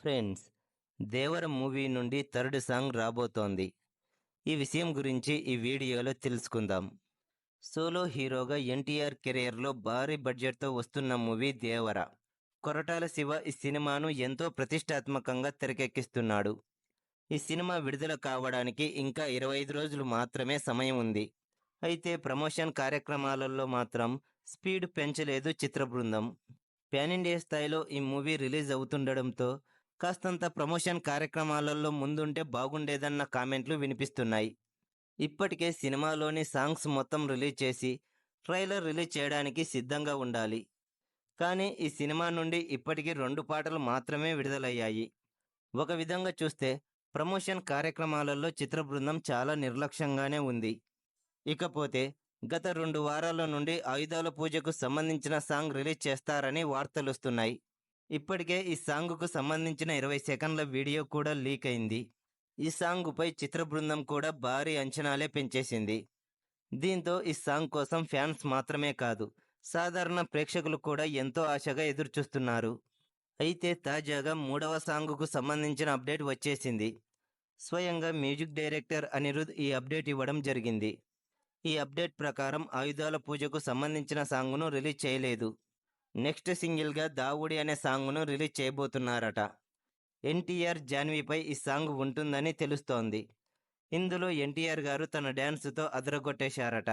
Friends, 'దేవర' movie నుండి third song రాబోతోంది. ఈ విషయం గురించి ఈ వీడియోలో తెలుసుకుందాం. సోలో హీరోగా ఎన్టీఆర్ కెరియర్లో భారీ బడ్జెట్తో వస్తున్న మూవీ 'దేవర'. కొరటాల శివ ఈ సినిమాను ఎంతో ప్రతిష్టాత్మకంగా తెరకెక్కిస్తున్నాడు. ఈ సినిమా విడుదల కావడానికి ఇంకా 25 రోజులు మాత్రమే సమయం ఉంది. అయితే ప్రమోషన్ కార్యక్రమాలలో మాత్రం స్పీడ్ పెంచలేదు చిత్ర బృందం. పాన్ ఇండియా స్థాయిలో ఈ మూవీ రిలీజ్ అవుతుండడంతో కాస్తంత ప్రమోషన్ కార్యక్రమాలలో ముందుంటే బాగుండేదన్న కామెంట్లు వినిపిస్తున్నాయి. ఇప్పటికే సినిమాలోని సాంగ్స్ మొత్తం రిలీజ్ చేసి ట్రైలర్ రిలీజ్ చేయడానికి సిద్ధంగా ఉండాలి. కానీ ఈ సినిమా నుండి ఇప్పటికీ 2 పాటలు మాత్రమే విడుదలయ్యాయి. ఒక విధంగా చూస్తే ప్రమోషన్ కార్యక్రమాలలో చిత్ర బృందం చాలా నిర్లక్ష్యంగానే ఉంది. ఇకపోతే గత 2 వారాల నుండి ఆయుధాల పూజకు సంబంధించిన సాంగ్ రిలీజ్ చేస్తారని వార్తలొస్తున్నాయి. ఇప్పటికే ఈ సాంగుకు సంబంధించిన 20 సెకండ్ల వీడియో కూడా లీక్ అయింది. ఈ సాంగుపై చిత్ర బృందం కూడా భారీ అంచనాలే పెంచేసింది. దీంతో ఈ సాంగ్ కోసం ఫ్యాన్స్ మాత్రమే కాదు, సాధారణ ప్రేక్షకులు కూడా ఎంతో ఆశగా ఎదురుచూస్తున్నారు. అయితే తాజాగా 3వ సాంగుకు సంబంధించిన అప్డేట్ వచ్చేసింది. స్వయంగా మ్యూజిక్ డైరెక్టర్ అనిరుద్ ఈ అప్డేట్ ఇవ్వడం జరిగింది. ఈ అప్డేట్ ప్రకారం ఆయుధాల పూజకు సంబంధించిన సాంగ్ను రిలీజ్ చేయలేదు. నెక్స్ట్ సింగిల్గా దావుడి అనే సాంగ్ను రిలీజ్ చేయబోతున్నారట. ఎన్టీఆర్ జాన్వీపై ఈ సాంగ్ ఉంటుందని తెలుస్తోంది. ఇందులో ఎన్టీఆర్ గారు తన డ్యాన్సుతో అదరగొట్టేశారట.